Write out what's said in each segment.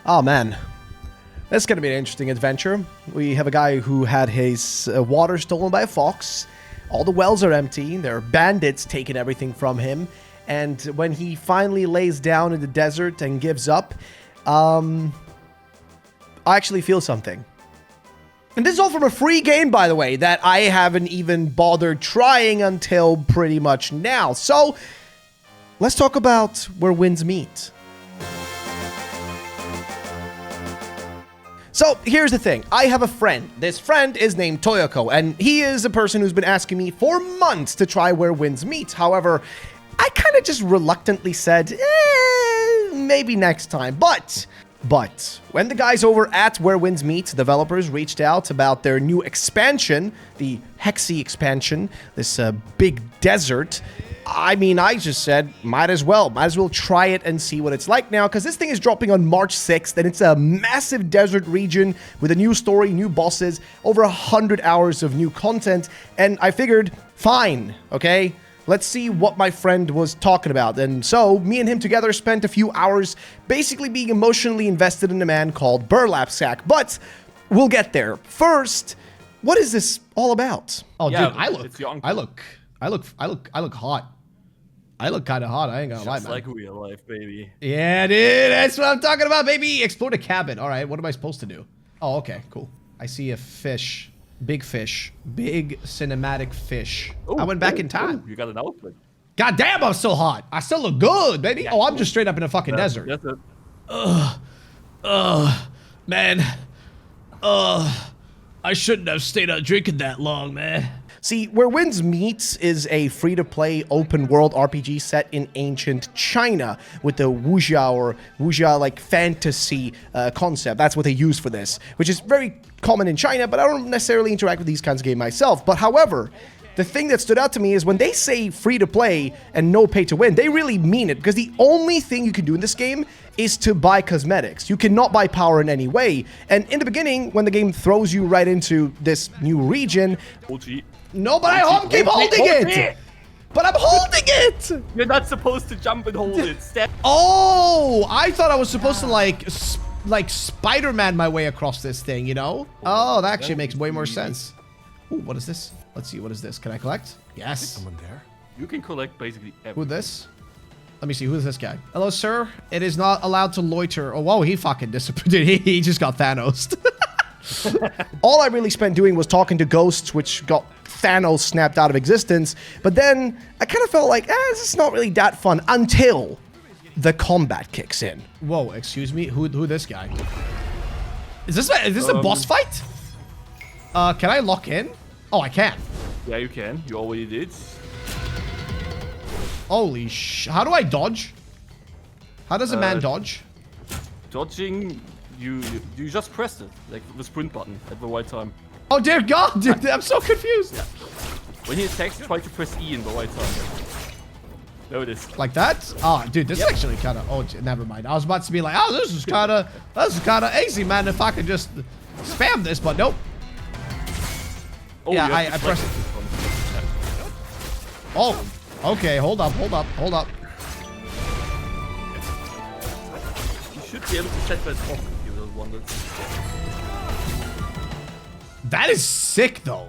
Oh man, that's gonna be an interesting adventure. We have a guy who had his water stolen by a fox. All the wells are empty. There are bandits taking everything from him. And when he finally lays down in the desert and gives up, I actually feel something. And this is all from a free game, by the way, that I haven't even bothered trying until pretty much now. So, let's talk about where winds meet. So, here's the thing. I have a friend. This friend is named Toyoko, and he is a person who's been asking me for months to try Where Winds Meet. However, I kind of just reluctantly said, maybe next time. But when the guys over at Where Winds Meet, developers, reached out about their new expansion, the Hexi expansion, this big desert, I mean, I just said, might as well try it and see what it's like now, because this thing is dropping on March 6th, and it's a massive desert region with a new story, new bosses, over 100 hours of new content, and I figured, fine, okay? Let's see what my friend was talking about. And so, me and him together spent a few hours basically being emotionally invested in a man called Burlap Sack. But we'll get there. First, what is this all about? Oh, yeah, dude, I look hot. I look kind of hot. I ain't gonna lie, Just man. like real life, baby. Yeah, dude, that's what I'm talking about, baby. Explore the cabin. All right, what am I supposed to do? Oh, okay, cool. I see a fish. Big fish. Big cinematic fish. Ooh, I went back in time. You got an outfit. God damn, I'm so hot. I still look good, baby. Yeah. Oh, I'm just straight up in a fucking desert. That's it. Man. I shouldn't have stayed out drinking that long, man. See, Where Winds Meet is a free-to-play open-world RPG set in ancient China with the wuxia or wuxia-like fantasy concept. That's what they use for this, which is very common in China, but I don't necessarily interact with these kinds of games myself. But however, the thing that stood out to me is when they say free-to-play and no pay-to-win, they really mean it, because the only thing you can do in this game is to buy cosmetics. You cannot buy power in any way. And in the beginning, when the game throws you right into this new region... OG. No, but I keep holding it! But I'm holding it! You're not supposed to jump and hold it. Step. Oh, I thought I was supposed to like Spider-Man my way across this thing, you know? Oh, that actually makes way more sense. Ooh, what is this? Let's see, what is this? Can I collect? Yes. Someone there? You can collect basically everything. Who this? Let me see, who is this guy? Hello, sir. It is not allowed to loiter. Oh, whoa, he fucking disappeared. He just got Thanos. All I really spent doing was talking to ghosts, which got Thanos snapped out of existence. But then I kind of felt like, this is not really that fun until the combat kicks in. Whoa, excuse me? Who this guy? Is this a boss fight? Can I lock in? Oh, I can. Yeah, you can. You already did. Holy sh... How do I dodge? How does a man dodge? Dodging, you just pressed it, like the sprint button at the right time. Oh dear God, dude, I'm so confused. Yeah. When he attacks, try to press E in the right time. There it is. Like that? Oh, dude, this is actually kind of... Oh, never mind. I was about to be like, oh, this is kind of easy, man. If I could just spam this, but nope. Oh, yeah, I pressed it. Oh, okay. Hold up. You should be able to set that off if you don't want it. That is sick, though.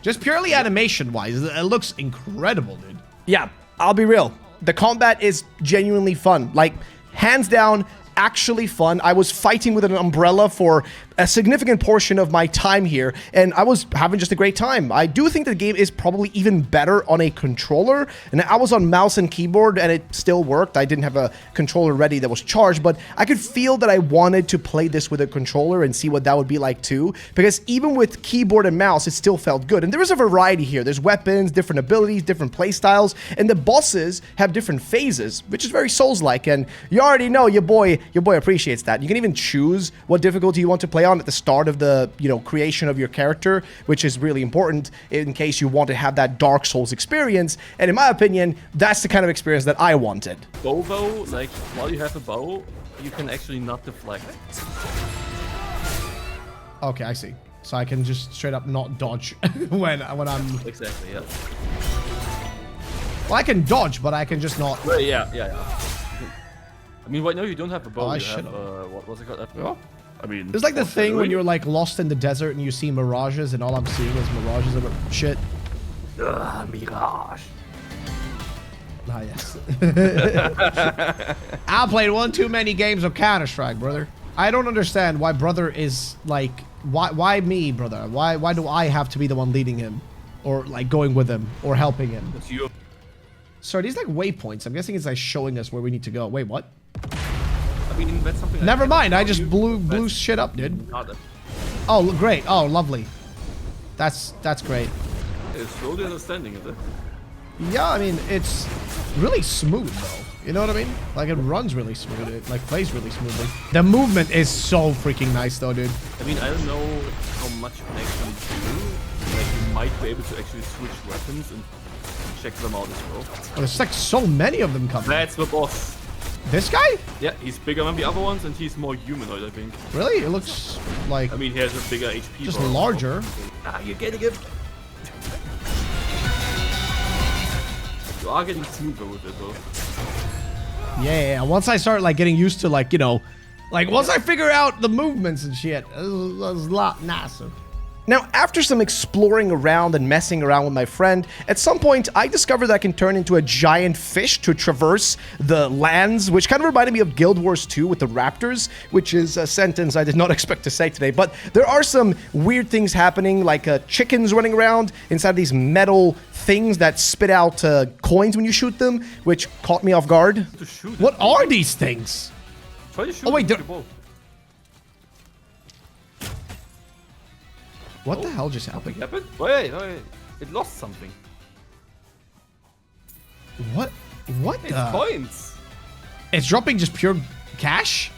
Just purely animation-wise, it looks incredible, dude. Yeah, I'll be real. The combat is genuinely fun. Like, hands down, actually fun. I was fighting with an umbrella for a significant portion of my time here, and I was having just a great time. I do think the game is probably even better on a controller, and I was on mouse and keyboard, and it still worked. I didn't have a controller ready that was charged, but I could feel that I wanted to play this with a controller and see what that would be like too, because even with keyboard and mouse, it still felt good. And there is a variety here. There's weapons, different abilities, different play styles, and the bosses have different phases, which is very Souls-like, and you already know your boy appreciates that. You can even choose what difficulty you want to play on at the start of the, creation of your character, which is really important in case you want to have that Dark Souls experience. And in my opinion, that's the kind of experience that I wanted. Bow though, like while you have a bow, you can actually not deflect. Okay, I see. So I can just straight up not dodge when I'm... Exactly, yeah. Well, I can dodge, but I can just not... Well, yeah. I mean, right now you don't have a bow. I You should've. have, what was it called? Yeah. I mean, It's like the thing when foreshadowing. you're like lost in the desert and you see mirages and all I'm seeing is mirages of shit. Mirage. Ah, yes. I played one too many games of Counter-Strike, brother. I don't understand why brother is like, why me, brother? Why do I have to be the one leading him? Or like going with him or helping him? It's you. So are these like waypoints? I'm guessing it's like showing us where we need to go. Wait, what? I mean, that's something. Never mind. I just you. blew That's shit up, dude. not a- Oh, great. Oh, lovely. That's great. It's slowly understanding it. Yeah, I mean, it's really smooth, though. You know what I mean? Like, it runs really smooth. It, like, plays really smoothly. The movement is so freaking nice, though, dude. I mean, I don't know how much you can actually do. Like, you might be able to actually switch weapons and check them out as well. Oh, there's, like, so many of them coming. That's the boss. This guy? Yeah, he's bigger than the other ones, and he's more humanoid, I think. Really? It looks like I mean, he has a bigger HP. just bar. larger. Ah, you're getting it. You are getting smoother with it, though. Yeah. Once I start, like, getting used to, like, you know, like, once I figure out the movements and shit, it's a lot nicer. Now, after some exploring around and messing around with my friend, at some point I discovered that I can turn into a giant fish to traverse the lands, which kind of reminded me of Guild Wars 2 with the raptors, which is a sentence I did not expect to say today. But there are some weird things happening, like chickens running around inside these metal things that spit out coins when you shoot them, which caught me off guard. To shoot. What are these things? Try to shoot. Oh, wait, with there- your bow. What the hell just happened? Happened? Wait, it lost something. What? What It's the? coins. It's dropping just pure cash?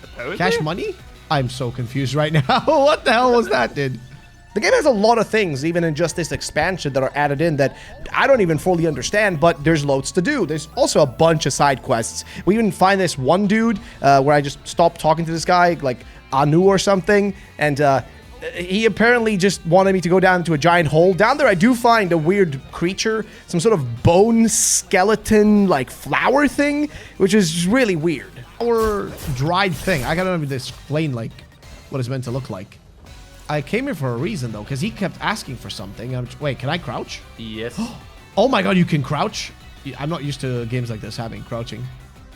Apparently. Cash money? I'm so confused right now. What the hell was that, dude? The game has a lot of things, even in just this expansion, that are added in that I don't even fully understand, but there's loads to do. There's also a bunch of side quests. We even find this one dude where I just stopped talking to this guy, like Anu or something, and he apparently just wanted me to go down into a giant hole. Down there, I do find a weird creature, some sort of bone skeleton, like flower thing, which is really weird. Or dried thing. I gotta explain, like, what it's meant to look like. I came here for a reason, though, because he kept asking for something. Wait, can I crouch? Yes. Oh my god, you can crouch? I'm not used to games like this having crouching.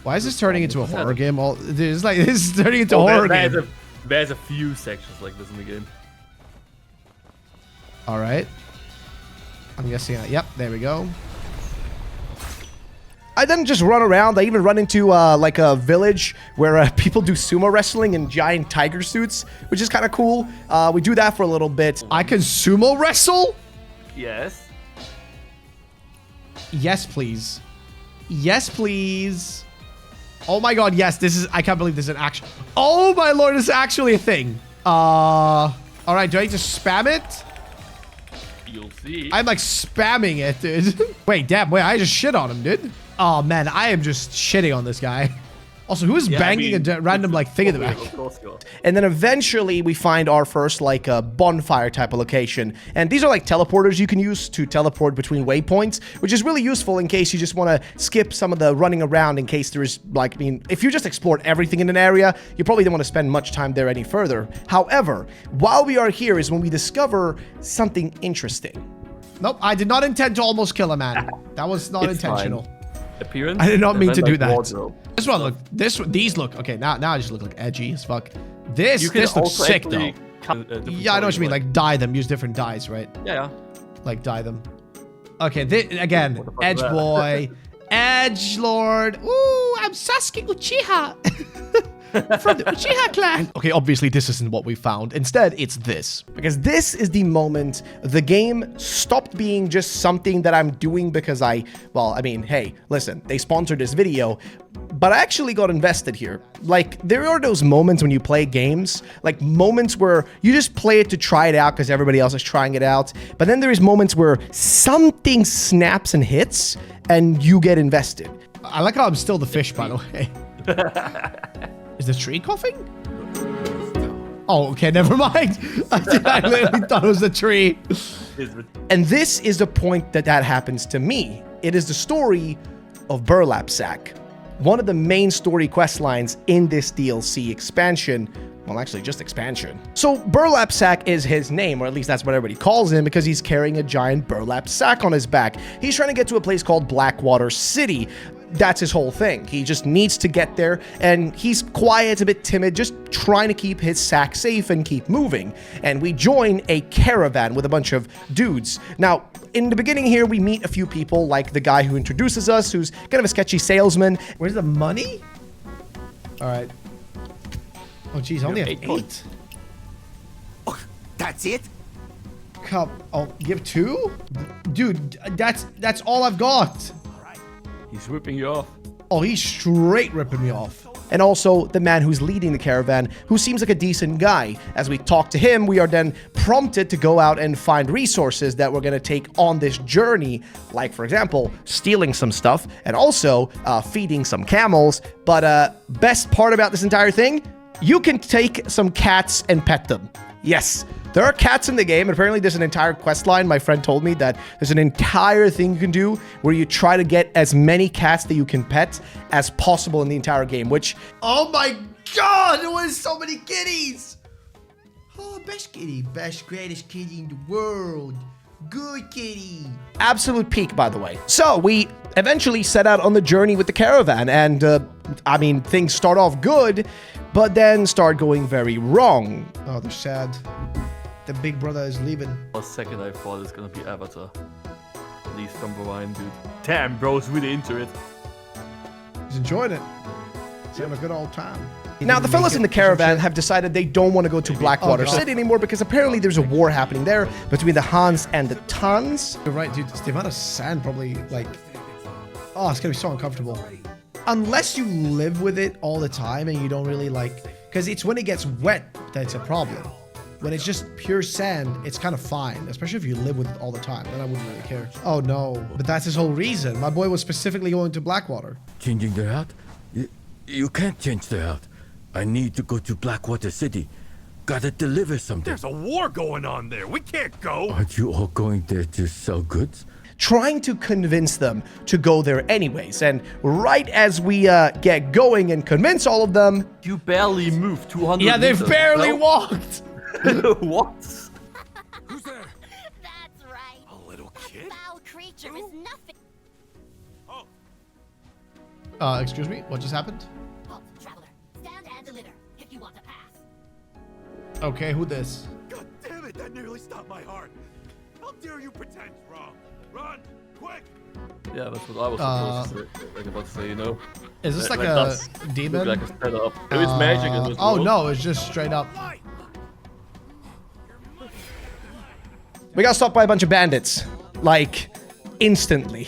Why is this turning into a horror game? This is turning into a horror game. There's a few sections like this in the game. All right. I'm guessing. Yep, there we go. I then just run around. I even run into like a village where people do sumo wrestling in giant tiger suits, which is kind of cool. We do that for a little bit. I can sumo wrestle? Yes. Yes, please. Yes, please. Oh my god, yes, this is... I can't believe this is an action. Oh my lord, this is actually a thing. All right, do I just spam it? You'll see. I'm like spamming it, dude. Wait, I just shit on him, dude. Oh man, I am just shitting on this guy. Also, who is banging a random like thing in the back? Of course you are. And then eventually we find our first like bonfire type of location. And these are like teleporters you can use to teleport between waypoints, which is really useful in case you just want to skip some of the running around in case there is like, I mean, if you just explored everything in an area, you probably don't want to spend much time there any further. However, while we are here is when we discover something interesting. Nope, I did not intend to almost kill a man. That was not It's intentional. fine. Appearance. I did not and mean then, to do like, that. wardrobe. This one look. These look. Okay, now I just look like edgy as fuck. This You can looks also sick though. actually cut, different Yeah, I know what you mean. colors, Like dye them. Use different dyes, right? Yeah. Like dye them. Okay, again, What the fuck edge is that? boy, edge lord. Ooh, I'm Sasuke Uchiha. From the Uchiha clan. Okay, obviously this isn't what we found. Instead, it's this. Because this is the moment the game stopped being just something that I'm doing because well, I mean, hey, listen, they sponsored this video, but I actually got invested here. Like, there are those moments when you play games, like moments where you just play it to try it out because everybody else is trying it out. But then there is moments where something snaps and hits and you get invested. I like how I'm still the fish, by the way. Is the tree coughing? Oh, okay, never mind. I literally thought it was a tree. And this is the point that happens to me. It is the story of Burlap Sack. one of the main story quest lines in this DLC expansion. Well, actually, just expansion. So Burlap Sack is his name, or at least that's what everybody calls him, because he's carrying a giant burlap sack on his back. He's trying to get to a place called Blackwater City. That's his whole thing. He just needs to get there, and he's quiet, a bit timid, just trying to keep his sack safe and keep moving. And we join a caravan with a bunch of dudes. Now, in the beginning here, we meet a few people, like the guy who introduces us, who's kind of a sketchy salesman. Where's the money? All right. Oh, geez, I only have 8. Oh, that's it? Come, oh, give 2? Dude, that's all I've got. He's ripping you off. Oh, he's straight ripping me off. And also the man who's leading the caravan, who seems like a decent guy. As we talk to him, we are then prompted to go out and find resources that we're going to take on this journey. Like, for example, stealing some stuff and also feeding some camels. But best part about this entire thing, you can take some cats and pet them. Yes. There are cats in the game, and apparently there's an entire quest line. My friend told me that there's an entire thing you can do where you try to get as many cats that you can pet as possible in the entire game, which... Oh my god, there was so many kitties! Oh, best kitty. Best, greatest kitty in the world. Good kitty. Absolute peak, by the way. So, we eventually set out on the journey with the caravan, and, I mean, things start off good, but then start going very wrong. Oh, they're sad. The big brother is leaving. For a second I thought it's gonna be Avatar. Please come Orion, dude. Damn, bro's really into it. He's enjoying it. He's having a good old time. Now, the fellas in the caravan have decided they don't want to go to Blackwater City anymore because apparently there's a war happening there between the Hans and the Tans. You're right, dude. The amount of sand probably, like... Oh, it's gonna be so uncomfortable. Unless you live with it all the time and you don't really, like... Because it's when it gets wet that's a problem. When it's just pure sand, it's kind of fine, especially if you live with it all the time. Then I wouldn't really care. Oh no, but that's his whole reason. My boy was specifically going to Blackwater. Changing the route? You can't change the route. I need to go to Blackwater City. Gotta deliver something. There's a war going on there. We can't go. Aren't you all going there to sell goods? Trying to convince them to go there anyways. And right as we get going and convince all of them... You barely moved 200 Yeah, they've meters. barely No? walked. What? Who's there? That's right. A little kid? A foul creature is nothing. Excuse me? What just happened? Halt, traveler. Stand and deliver if you want to pass. Okay, who this? God damn it, that nearly stopped my heart. How dare you pretend wrong? Run, quick! Yeah, that's what I was supposed to say. Like about to say, you know. Is this like a that's- demon? Like a setup. There is magic in this Oh world. no, it's just straight up. We got stopped by a bunch of bandits. Like, instantly.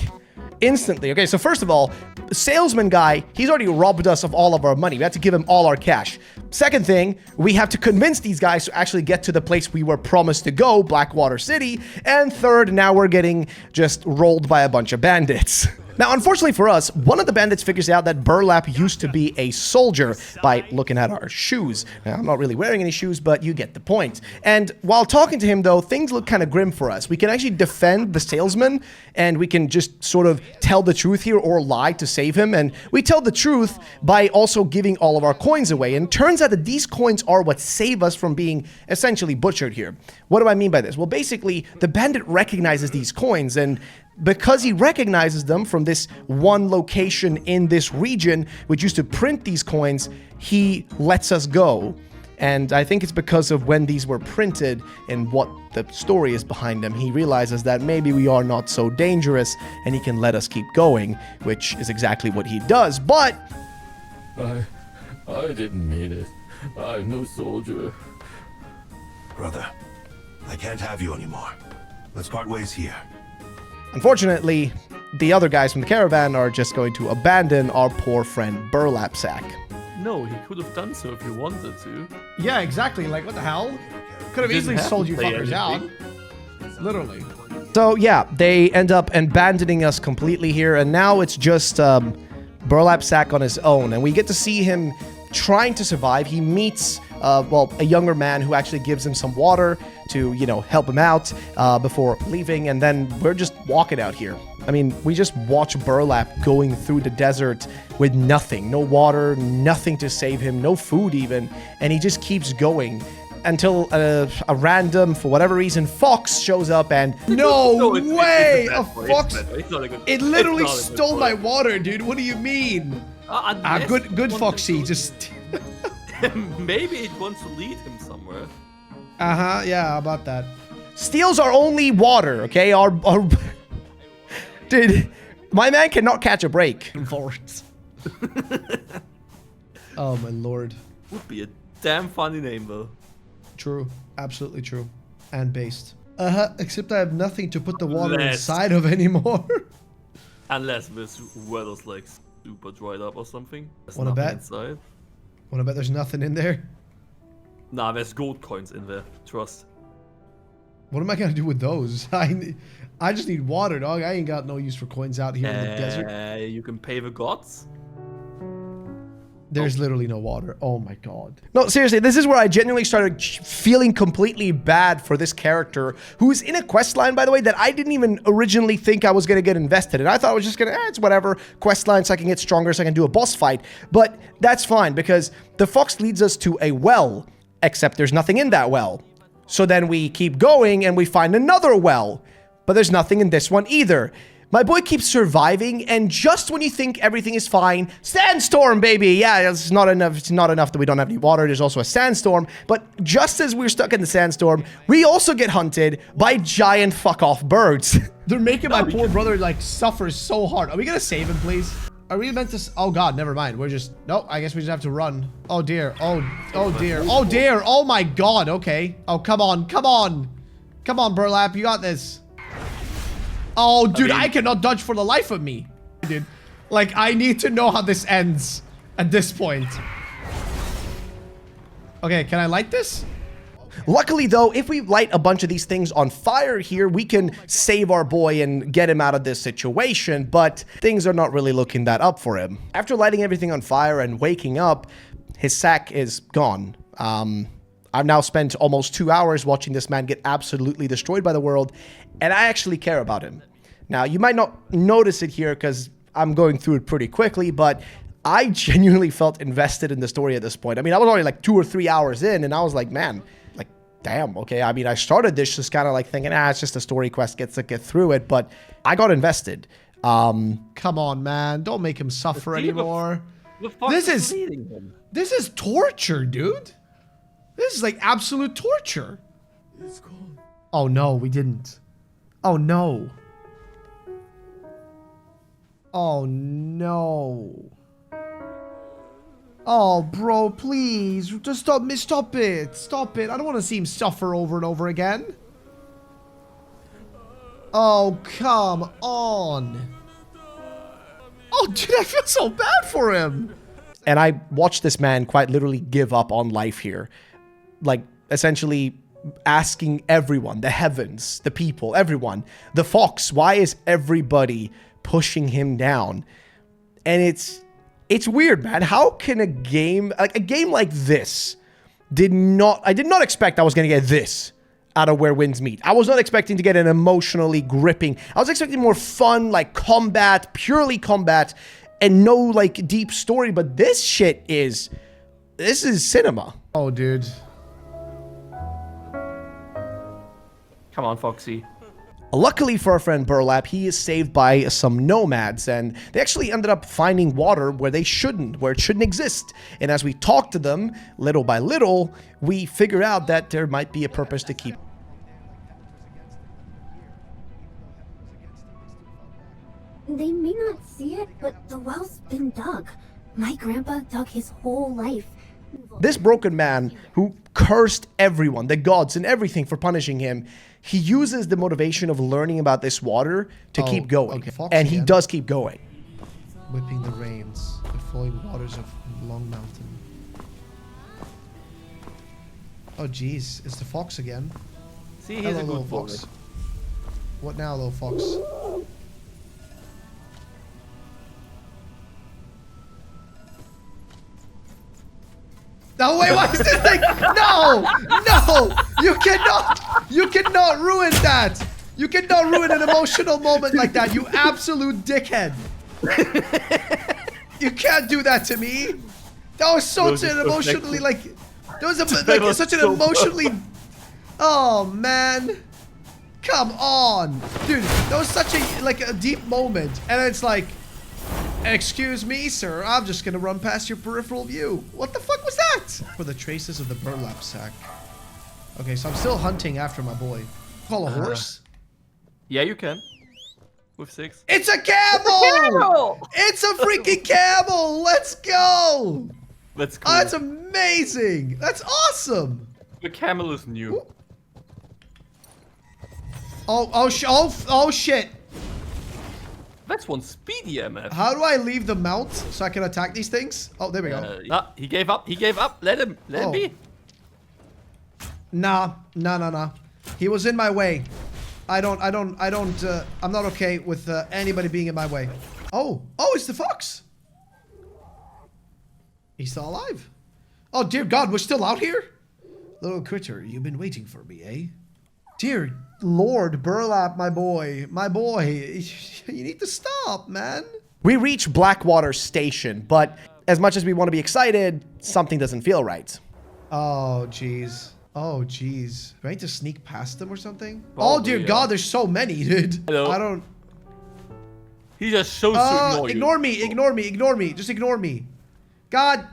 Instantly. Okay, so first of all, the salesman guy, he's already robbed us of all of our money. We have to give him all our cash. Second thing, we have to convince these guys to actually get to the place we were promised to go, Blackwater City. And third, now we're getting just rolled by a bunch of bandits. Now, unfortunately for us, one of the bandits figures out that Burlap used to be a soldier by looking at our shoes. Now, I'm not really wearing any shoes, but you get the point. And while talking to him, though, things look kind of grim for us. We can actually defend the salesman, and we can just sort of tell the truth here or lie to save him. And we tell the truth by also giving all of our coins away. And it turns out that these coins are what save us from being essentially butchered here. What do I mean by this? Well, basically, the bandit recognizes these coins, and because he recognizes them from this one location in this region, which used to print these coins, he lets us go. And I think it's because of when these were printed and what the story is behind them. He realizes that maybe we are not so dangerous and he can let us keep going, which is exactly what he does. But I didn't mean it. I'm no soldier. Brother, I can't have you anymore. Let's part ways here. unfortunately, the other guys from the caravan are just going to abandon our poor friend Burlap Sack. No, he could have done so if he wanted to. Yeah, exactly. Like, what the hell? Could have He easily didn't have sold to you say fuckers out. anything. Literally. So yeah, they end up abandoning us completely here, and now it's just Burlap Sack on his own, and we get to see him trying to survive. He meets, well, a younger man who actually gives him some water to, you know, help him out before leaving, and then we're just walking out here. I mean, we just watch Burlap going through the desert with nothing. No water, nothing to save him, no food even. And he just keeps going until a random, for whatever reason, fox shows up and... No way! It's A bad boy, fox... it's bad boy, it's not a good- It literally it's not a good stole boy. my water, dude. What do you mean? Unless Good it wants Foxy. to- Just... Maybe it wants to lead him somewhere. Uh-huh, yeah, how about that? steals our only water, okay? Our Dude, my man cannot catch a break. Forwards. Oh, my lord. Would be a damn funny name, though. True. Absolutely true. And based. Except I have nothing to put the water Unless- inside of anymore. Unless this weather's like super dried up or something. There's Wanna nothing bet? inside. Wanna bet there's nothing in there? Nah, there's gold coins in there. Trust. What am I gonna do with those? I just need water, dog. I ain't got no use for coins out here in the desert. You can pay the gods. There's literally no water. Oh my god. No, seriously, this is where I genuinely started feeling completely bad for this character, who's in a quest line, by the way, that I didn't even originally think I was going to get invested in. I thought I was just going to, it's whatever, quest line so I can get stronger, so I can do a boss fight. But that's fine, because the fox leads us to a well, except there's nothing in that well. So then we keep going and we find another well, but there's nothing in this one either. My boy keeps surviving, and just when you think everything is fine, sandstorm, baby! Yeah, it's not enough. It's not enough that we don't have any water. There's also a sandstorm. But just as we're stuck in the sandstorm, we also get hunted by giant fuck-off birds. They're making my poor brother like suffer so hard. Are we gonna save him, please? Are we meant to? Oh god, never mind. We're just. Nope. I guess we just have to run. Oh dear. Oh dear. Oh dear. Oh my god. Okay. Oh come on. Come on. Come on, Burlap. You got this. Oh, dude, I cannot dodge for the life of me. Dude, like, I need to know how this ends at this point. Okay, can I light this? Luckily, though, if we light a bunch of these things on fire here, we can save our boy and get him out of this situation, but things are not really looking that up for him. After lighting everything on fire and waking up, his sack is gone. I've now spent almost 2 hours watching this man get absolutely destroyed by the world, and I actually care about him. Now, you might not notice it here because I'm going through it pretty quickly, but I genuinely felt invested in the story at this point. I mean, I was already like 2 or 3 hours in, and I was like, man, like, damn, okay. I mean, I started this just kind of like thinking, it's just a story quest, get through it, but I got invested. Come on, man. Don't make him suffer anymore. This is torture, dude. This is like absolute torture. It's gone. Oh no, we didn't. Oh no. Oh no. Oh, bro, please. Just stop it. Stop it. I don't want to see him suffer over and over again. Oh, come on. Oh, dude, I feel so bad for him. And I watched this man quite literally give up on life here. Like, essentially asking everyone, the heavens, the people, everyone, the fox, why is everybody pushing him down? And it's weird, man. How can a game like this I did not expect I was going to get this out of Where Winds Meet. I was not expecting to get an emotionally gripping. I was expecting more fun, like combat, purely combat, and no like deep story, but this shit this is cinema. Oh, dude. Come on, Foxy. Luckily for our friend Burlap, he is saved by some nomads, and they actually ended up finding water where it shouldn't exist. And as we talk to them, little by little, we figure out that there might be a purpose to keep. They may not see it, but the well's been dug. My grandpa dug his whole life. This broken man who cursed everyone, the gods and everything for punishing him, he uses the motivation of learning about this water to keep going. Okay. Fox And he again. does keep going. Whipping the rains, the flowing waters of Long Mountain. Oh, jeez. It's the fox again. See, he's Hello, a little good boy. fox. What now, little fox? No, wait, what is this thing? No! No! You cannot ruin that! You cannot ruin an emotional moment like that, you absolute dickhead. You can't do that to me. That was such an emotionally, like... That was such an emotionally... Oh, man. Come on. Dude, that was such a, like, a deep moment. And it's like... Excuse me, sir. I'm just gonna run past your peripheral view. What the fuck was that? For the traces of the burlap sack. Okay, so I'm still hunting after my boy. Call a horse? Yeah, you can. With 6. It's a camel! It's a freaking camel! Let's go! That's cool. Oh, that's amazing! That's awesome! The camel is new. Oh shit! That's one speedy MF. How do I leave the mount so I can attack these things? Oh, there we go. He gave up. He gave up. Let him be. Nah. He was in my way. I'm not okay with anybody being in my way. Oh, it's the fox. He's still alive. Oh, dear God, we're still out here? Little critter, you've been waiting for me, eh? Dear Lord Burlap, my boy, you need to stop, man. We reach Blackwater Station, but as much as we want to be excited, something doesn't feel right. Oh, jeez. Oh, jeez. Do I need to sneak past them or something? Probably, oh, dear God, there's so many, dude. Hello. I don't... He just shows to ignore you. Ignore me. Just ignore me. God,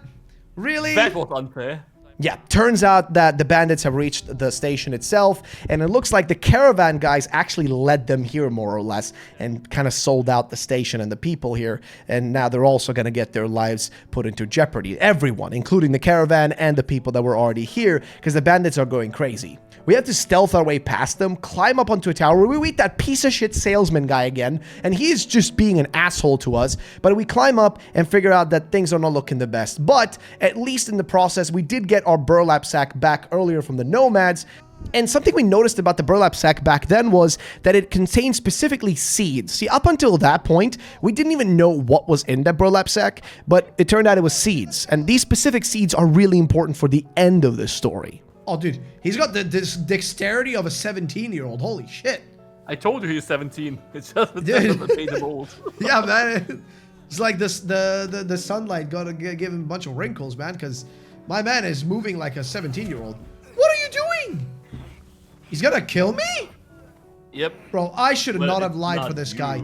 really? That was unfair. Yeah, turns out that the bandits have reached the station itself, and it looks like the caravan guys actually led them here more or less, and kind of sold out the station and the people here, and now they're also going to get their lives put into jeopardy. Everyone, including the caravan and the people that were already here, because the bandits are going crazy. We have to stealth our way past them, climb up onto a tower. We meet that piece of shit salesman guy again, and he's just being an asshole to us. But we climb up and figure out that things are not looking the best. But at least in the process, we did get our burlap sack back earlier from the nomads. And something we noticed about the burlap sack back then was that it contained specifically seeds. See, up until that point, we didn't even know what was in that burlap sack, but it turned out it was seeds. And these specific seeds are really important for the end of this story. Oh, dude, he's got this dexterity of a 17-year-old. Holy shit. I told you he's 17. It's just that doesn't made him old. Yeah, man. It's like this, the sunlight got to give him a bunch of wrinkles, man, because my man is moving like a 17-year-old. What are you doing? He's gonna kill me? Yep. Bro, I should not have lied for this guy.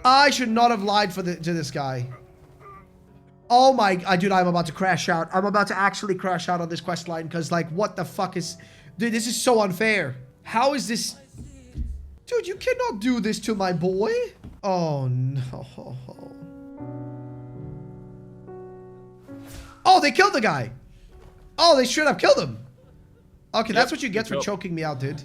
I should not have lied to this guy. Oh my, dude, I'm about to crash out. I'm about to actually crash out on this quest line because, like, what the fuck is... Dude, this is so unfair. How is this... Dude, you cannot do this to my boy. Oh, no. Oh, they killed the guy. Oh, they straight up killed him. Okay, that's what you get for choking me out, dude.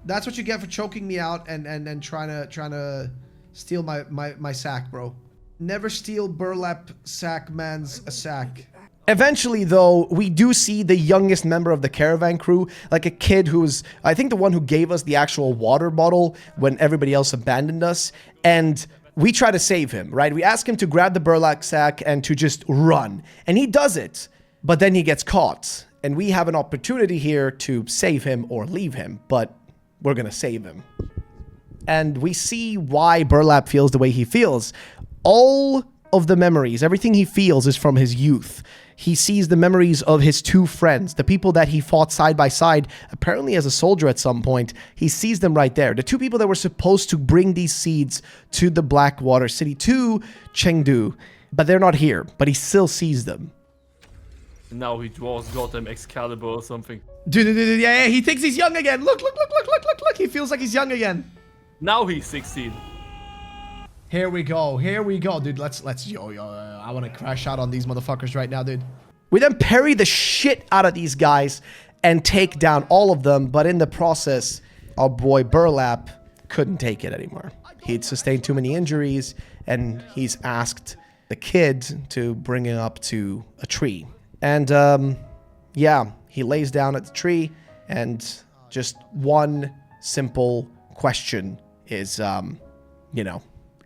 That's what you get for choking me out and trying to steal my sack, bro. Never steal burlap sack man's sack. Eventually, though, we do see the youngest member of the caravan crew, like a kid who's, I think, the one who gave us the actual water bottle when everybody else abandoned us. And we try to save him, right? We ask him to grab the burlap sack and to just run. And he does it, but then he gets caught. And we have an opportunity here to save him or leave him, but we're gonna save him. And we see why Burlap feels the way he feels. All of the memories, everything he feels is from his youth. He sees the memories of his two friends, the people that he fought side by side, apparently as a soldier at some point. He sees them right there. The two people that were supposed to bring these seeds to the Blackwater City, to Chengdu, but they're not here, but he still sees them. Now he draws goddamn Excalibur or something. Dude, yeah, he thinks he's young again. Look. He feels like he's young again. Now he's 16. Here we go, dude. Let's yo. I want to crash out on these motherfuckers right now, dude. We then parry the shit out of these guys and take down all of them, but in the process, our boy Burlap couldn't take it anymore. He'd sustained too many injuries, and he's asked the kid to bring him up to a tree. And, yeah, he lays down at the tree, and just one simple question is,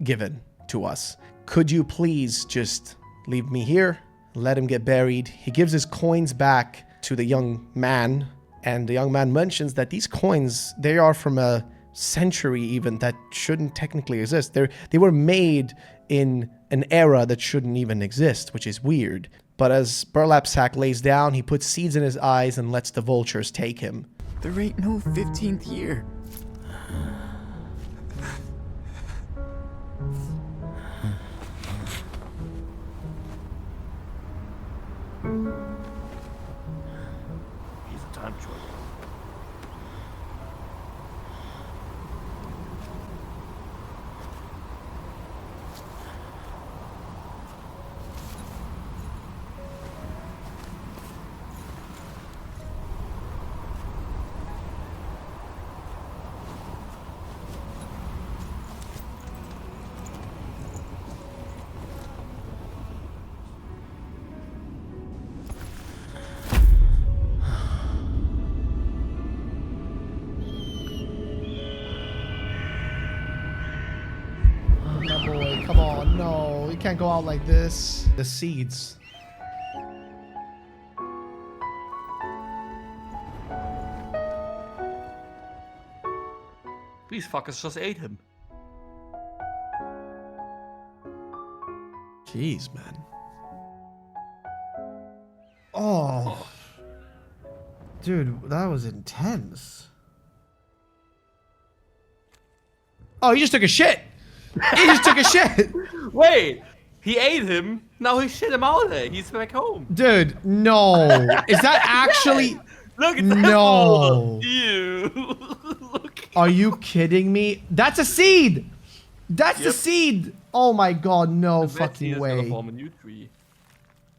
given to us. Could you please just leave me here? Let him get buried. He gives his coins back to the young man, and the young man mentions that these coins, they are from a century even that shouldn't technically exist. They were made in an era that shouldn't even exist, which is weird. But as Burlap Sack lays down, he puts seeds in his eyes and lets the vultures take him. There ain't no 15th year. He's a time traveler. Oh boy, come on, no, you can't go out like this. The seeds. These fuckers just ate him. Jeez, man. Oh. Dude, that was intense. Oh, he just took a shit. He just took a shit. Wait! He ate him, now he shit him out there. He's back home. Dude, no. Is that actually... Look at that. No. Ew. Look. Are you kidding me? That's a seed. That's the seed. Oh my god, no That seed fucking is gonna way. form a new tree.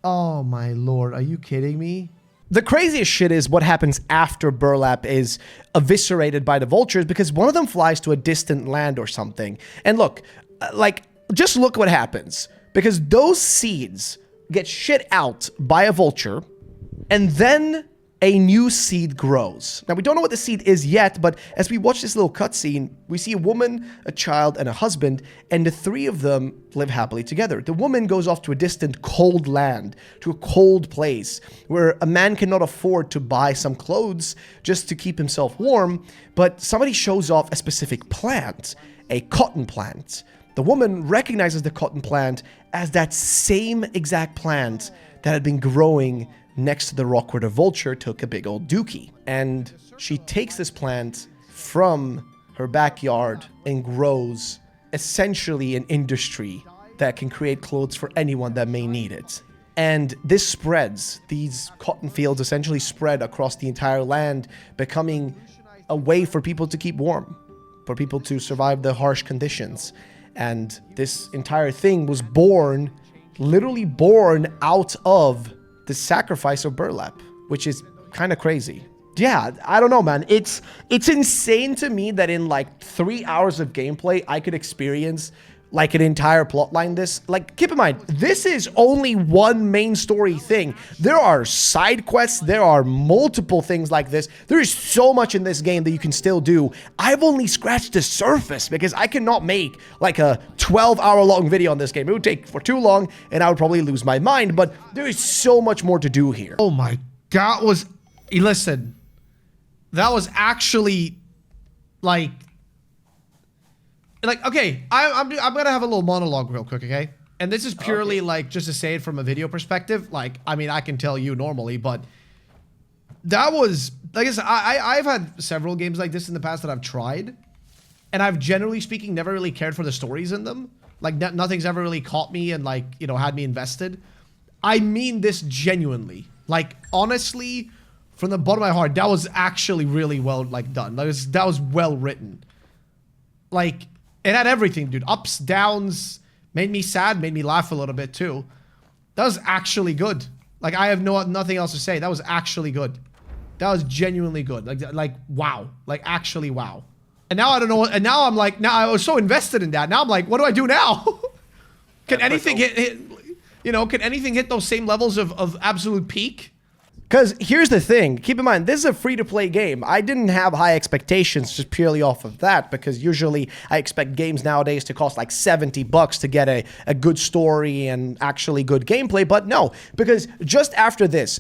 Oh my lord, are you kidding me? The craziest shit is what happens after Burlap is eviscerated by the vultures, because one of them flies to a distant land or something. And look, like, just look what happens. Because those seeds get shit out by a vulture, and then a new seed grows. Now, we don't know what the seed is yet, but as we watch this little cutscene, we see a woman, a child, and a husband, and the three of them live happily together. The woman goes off to a distant cold land, to a cold place, where a man cannot afford to buy some clothes just to keep himself warm, but somebody shows off a specific plant, a cotton plant. The woman recognizes the cotton plant as that same exact plant that had been growing next to the rock where the vulture took a big old dookie. And she takes this plant from her backyard and grows essentially an industry that can create clothes for anyone that may need it. And this spreads, these cotton fields essentially spread across the entire land, becoming a way for people to keep warm, for people to survive the harsh conditions. And this entire thing was born, literally born out of the sacrifice of Burlap, which is kind of crazy. Yeah, I don't know, man. It's insane to me that in like 3 hours of gameplay, I could experience like an entire plotline this. Like, keep in mind, this is only one main story thing. There are side quests, there are multiple things like this. There is so much in this game that you can still do. I've only scratched the surface because I cannot make like a 12-hour-long video on this game. It would take for too long and I would probably lose my mind, but there is so much more to do here. Oh my god, listen, that was actually like, okay, I'm gonna have a little monologue real quick, okay? And this is purely like just to say it from a video perspective. Like, I mean, I can tell you normally, but that was, like I said, I've had several games like this in the past that I've tried, and I've generally speaking never really cared for the stories in them. Like, nothing's ever really caught me and like, you know, had me invested. I mean this genuinely. Like, honestly, from the bottom of my heart, that was actually really well like done. That was well written. Like, it had everything, dude. Ups, downs, made me sad, made me laugh a little bit too. That was actually good. Like, I have nothing else to say. That was actually good. That was genuinely good. Like wow. Like, actually wow. And now I don't know what, and now I'm like, now I was so invested in that. Now I'm like, what do I do now? Can anything hit, you know, can anything hit those same levels of absolute peak? Because here's the thing. Keep in mind, this is a free-to-play game. I didn't have high expectations just purely off of that, because usually I expect games nowadays to cost like $70 to get a good story and actually good gameplay. But no, because just after this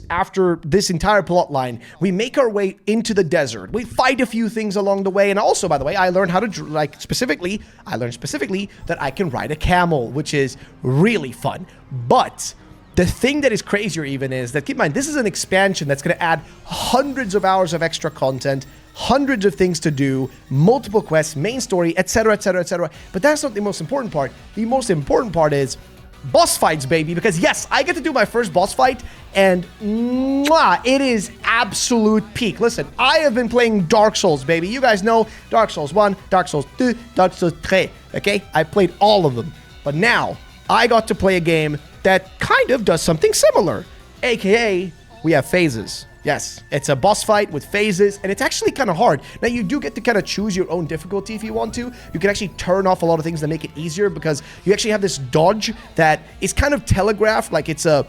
entire plot line, we make our way into the desert. We fight a few things along the way. And also, by the way, I learned how to, specifically that I can ride a camel, which is really fun. But the thing that is crazier even is that, keep in mind, this is an expansion that's going to add hundreds of hours of extra content, hundreds of things to do, multiple quests, main story, etc., etc., etc. But that's not the most important part. The most important part is boss fights, baby, because yes, I get to do my first boss fight, and it is absolute peak. Listen, I have been playing Dark Souls, baby. You guys know Dark Souls 1, Dark Souls 2, Dark Souls 3, okay? I played all of them. But now, I got to play a game that kind of does something similar, aka we have phases. Yes, it's a boss fight with phases, and it's actually kind of hard. Now, you do get to kind of choose your own difficulty if you want to. You can actually turn off a lot of things that make it easier, because you actually have this dodge that is kind of telegraphed, like it's a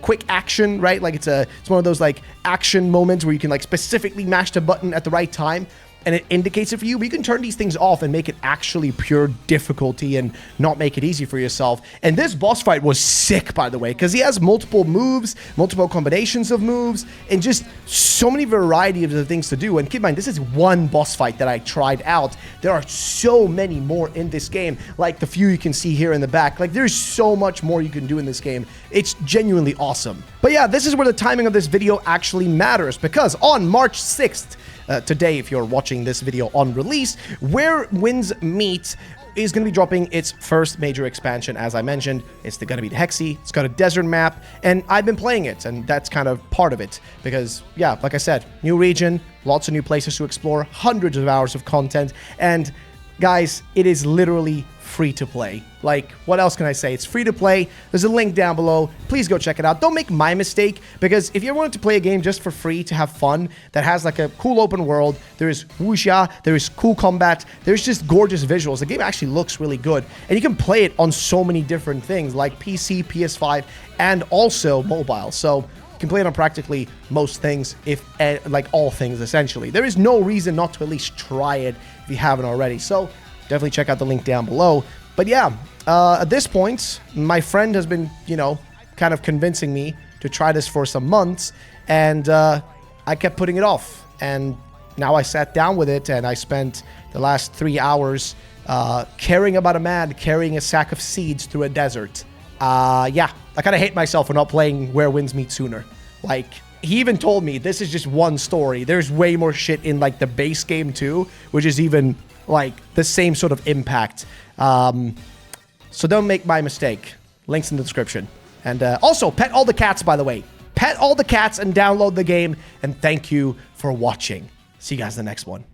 quick action, right? Like it's one of those like action moments where you can like specifically mash the button at the right time, and it indicates it for you. But you can turn these things off and make it actually pure difficulty and not make it easy for yourself. And this boss fight was sick, by the way, because he has multiple moves, multiple combinations of moves, and just so many variety of the things to do. And keep in mind, this is one boss fight that I tried out. There are so many more in this game, like the few you can see here in the back. Like, there's so much more you can do in this game. It's genuinely awesome. But yeah, this is where the timing of this video actually matters, because on March 6th, today, if you're watching this video on release, Where Winds Meet is going to be dropping its first major expansion. As I mentioned, it's going to be the Hexi. It's got a desert map, and I've been playing it, and that's kind of part of it, because yeah, like I said, new region, lots of new places to explore, hundreds of hours of content, and guys, it is literally free to play. Like, what else can I say? It's free to play. There's a link down below. Please go check it out. Don't make my mistake, because if you wanted to play a game just for free to have fun, that has like a cool open world, there is wuxia, there is cool combat, there's just gorgeous visuals. The game actually looks really good, and you can play it on so many different things like PC, PS5, and also mobile. So you can play it on practically most things, like all things essentially. There is no reason not to at least try it if you haven't already. So definitely check out the link down below. But yeah, at this point, my friend has been, kind of convincing me to try this for some months, and I kept putting it off. And now I sat down with it, and I spent the last 3 hours caring about a man carrying a sack of seeds through a desert. Yeah, I kind of hate myself for not playing Where Winds Meet sooner. Like, he even told me this is just one story. There's way more shit in like the base game too, which is even like the same sort of impact. So don't make my mistake. Links in the description. And also, pet all the cats, by the way. Pet all the cats and download the game. And thank you for watching. See you guys in the next one.